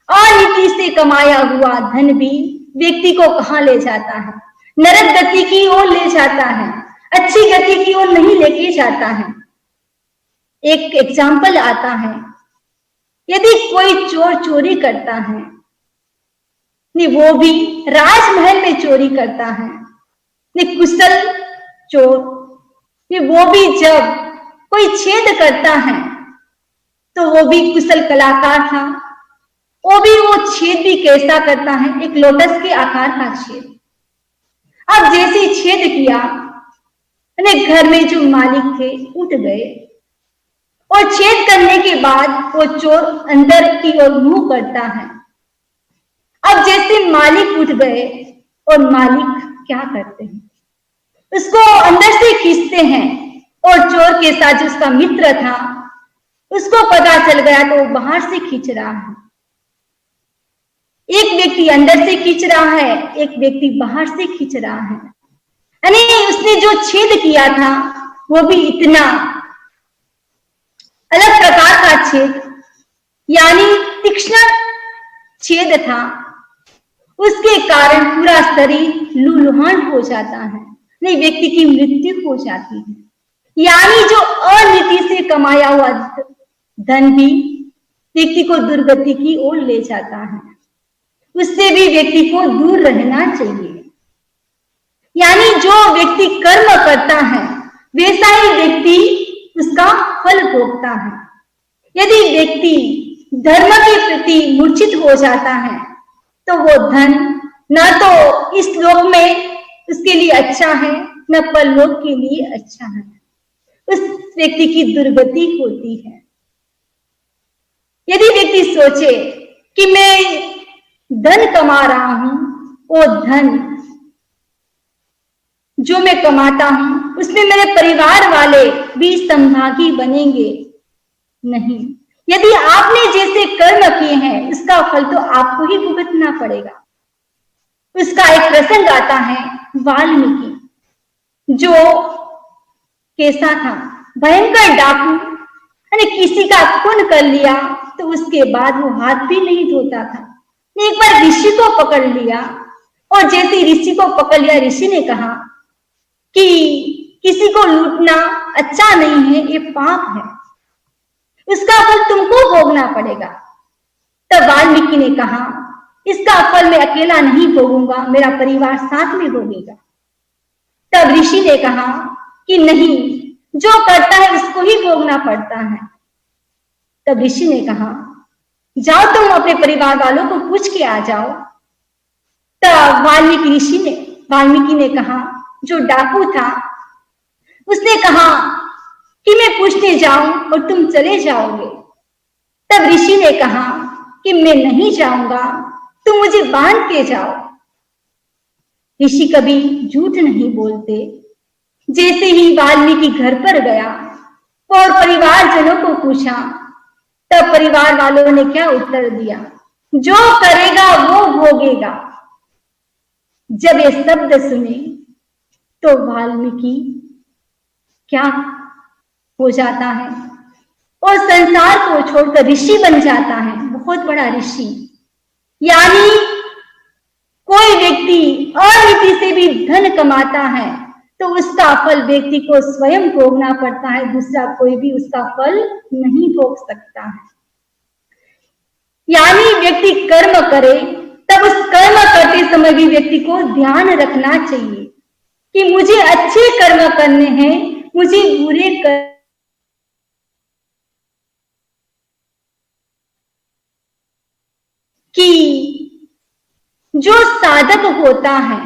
अनीति से कमाया हुआ धन भी व्यक्ति को कहां ले जाता है? नरक गति की ओर ले जाता है, अच्छी गति की ओर नहीं लेके जाता है। एक एग्जाम्पल आता है, यदि कोई चोर चोरी करता है, नहीं वो भी राजमहल में चोरी करता है, नहीं कुशल चोर, नहीं वो भी जब कोई छेद करता है तो वो भी कुशल कलाकार था। वो भी वो छेद भी कैसा करता है? एक लोटस के आकार का छेद। अब जैसे छेद किया, घर में जो मालिक थे उठ गए और छेद करने के बाद वो चोर अंदर की ओर मुंह करता है। अब जैसे मालिक उठ गए और मालिक क्या करते हैं? उसको अंदर से खींचते हैं और चोर के साथ जो उसका मित्र था उसको पता चल गया तो वो बाहर से खींच रहा है। एक व्यक्ति अंदर से खींच रहा है, एक व्यक्ति बाहर से खींच रहा है। यानी उसने जो छेद किया था वो भी इतना अलग प्रकार का छेद, यानी तीक्ष्ण छेद था। उसके कारण पूरा शरीर लूलुहान हो जाता है। नहीं, व्यक्ति की मृत्यु हो जाती है। यानी जो अनीति से कमाया हुआ धन भी व्यक्ति को दुर्गति की ओर ले जाता है, उससे भी व्यक्ति को दूर रहना चाहिए। यानी जो व्यक्ति कर्म करता है वैसा ही व्यक्ति उसका फल भोगता है। यदि व्यक्ति धर्म के प्रति मूर्छित हो जाता है तो वो धन न तो इस लोक में उसके लिए अच्छा है, न परलोक के लिए अच्छा है। उस व्यक्ति की दुर्गति होती है। यदि व्यक्ति सोचे कि मैं धन कमा रहा हूं, वो धन जो मैं कमाता हूं उसमें मेरे परिवार वाले भी संभागी बनेंगे, नहीं। यदि आपने जैसे कर्म किए हैं उसका फल तो आपको ही भुगतना पड़ेगा। उसका एक प्रसंग आता है वाल्मीकि, जो कैसा था, भयंकर डाकू, किसी का खून कर लिया तो उसके बाद वो हाथ भी नहीं धोता था। एक बार ऋषि को पकड़ लिया और जैसे ऋषि को पकड़ लिया, ऋषि ने कहा कि किसी को लूटना अच्छा नहीं है, ये पाप है, इसका फल तुमको भोगना पड़ेगा। तब वाल्मीकि ने कहा, इसका फल मैं अकेला नहीं भोगूंगा, मेरा परिवार साथ में भोगेगा। तब ऋषि ने कहा कि नहीं, जो करता है उसको ही भोगना पड़ता है। तब ऋषि ने कहा, जाओ तुम अपने परिवार वालों को पूछ के आ जाओ। तब वाल्मीकि ने कहा, जो डाकू था उसने कहा कि मैं पूछने जाऊं और तुम चले जाओगे। तब ऋषि ने कहा कि मैं नहीं जाऊंगा, तुम मुझे बांध के जाओ। ऋषि कभी झूठ नहीं बोलते। जैसे ही वाल्मीकि घर पर गया और परिवारजनों को पूछा, तब परिवार वालों ने क्या उत्तर दिया, जो करेगा वो भोगेगा। जब ये शब्द सुने तो वाल्मीकि क्या हो जाता है और संसार को छोड़कर ऋषि बन जाता है, बहुत बड़ा ऋषि। यानी कोई व्यक्ति अनीति से भी धन कमाता है तो उसका फल व्यक्ति को स्वयं भोगना पड़ता है, दूसरा कोई भी उसका फल नहीं भोग सकता है। यानी व्यक्ति कर्म करे तब उस कर्म करते समय भी व्यक्ति को ध्यान रखना चाहिए कि मुझे अच्छे कर्म करने हैं, मुझे बुरे कि जो साधक होता है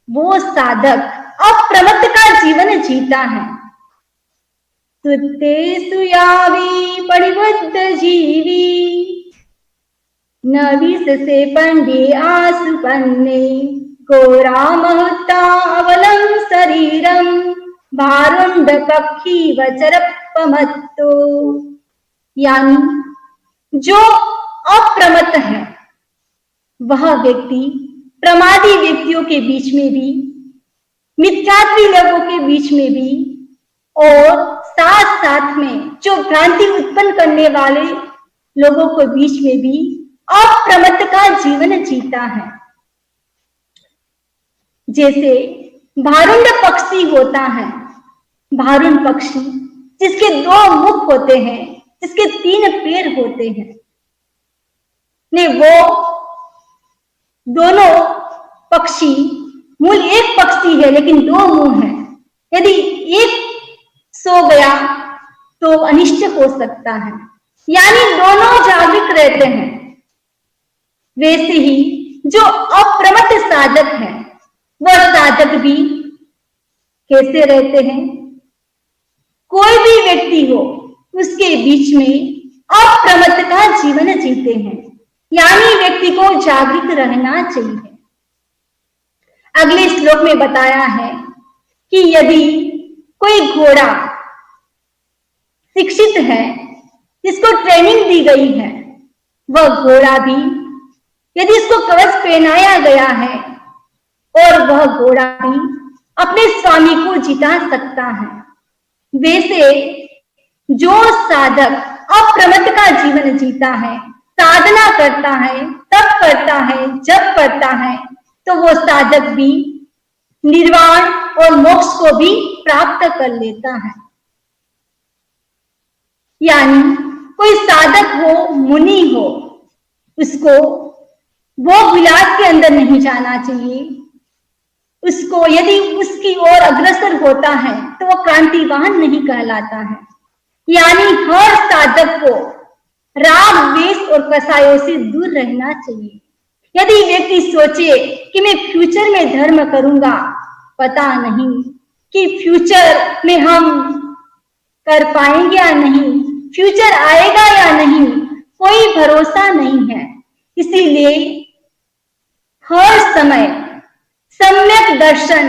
वो साधक अप्रमत्त का जीवन जीता है। सुते सुयावी परिबद्ध जीवी, न विष से पंडे आसुपन्ने, घोरा महता अवलम शरीरम, भारुंड पक्षी वचरपमत्तो। यानी जो अप्रमत्त है वह व्यक्ति प्रमादी व्यक्तियों के बीच में भी, मिथ्यात्वी लोगों के बीच में भी, और साथ साथ में जो भ्रांति उत्पन्न करने वाले लोगों के बीच में भी अप्रमत्त का जीवन जीता है। जैसे भारुंड पक्षी होता है, भारुंड पक्षी जिसके 2 मुख होते हैं, जिसके 3 पैर होते हैं, ने वो दोनों पक्षी, मूल एक पक्षी है लेकिन 2 मुंह है। यदि एक सो गया तो अनिष्ट हो सकता है, यानी दोनों जागृत रहते हैं। वैसे ही जो अप्रमत्त साधक है वह साधक भी कैसे रहते हैं, कोई भी व्यक्ति हो उसके बीच में अप्रमत्त का जीवन जीते हैं, यानी व्यक्ति को जागृत रहना चाहिए। अगले श्लोक में बताया है कि यदि कोई घोड़ा शिक्षित है, जिसको ट्रेनिंग दी गई है, वह घोड़ा भी यदि इसको कवच पहनाया गया है और वह घोड़ा भी अपने स्वामी को जिता सकता है, वैसे जो साधक अप्रमत्त का जीवन जीता है, साधना करता है, तप करता है, जप करता है, तो वो साधक भी निर्वाण और मोक्ष को भी प्राप्त कर लेता है। यानी कोई साधक हो, मुनि हो, उसको वो विलास के अंदर नहीं जाना चाहिए। उसको यदि उसकी ओर अग्रसर होता है तो वो क्रांतिवान नहीं कहलाता है। यानी हर साधक को राग, द्वेष और कसायों से दूर रहना चाहिए। यदि व्यक्ति सोचे कि मैं फ्यूचर में धर्म करूंगा, पता नहीं कि फ्यूचर में हम कर पाएंगे या नहीं, फ्यूचर आएगा या नहीं, कोई भरोसा नहीं है। इसीलिए हर समय सम्यक दर्शन,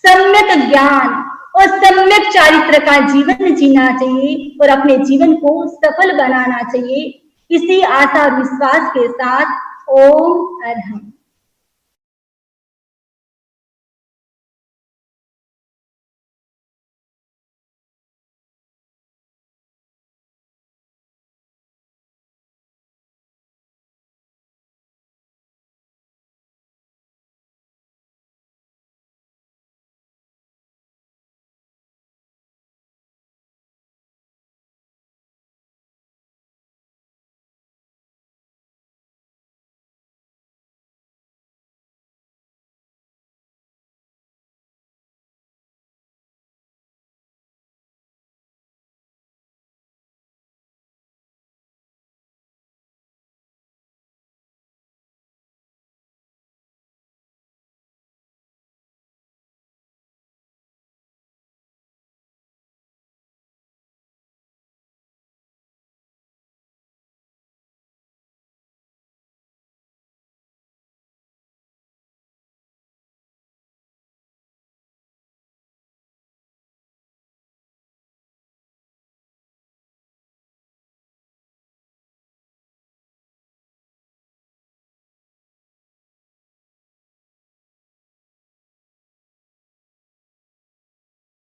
सम्यक ज्ञान और सम्यक चारित्र का जीवन जीना चाहिए और अपने जीवन को सफल बनाना चाहिए। इसी आशा और विश्वास के साथ ओम अरहम।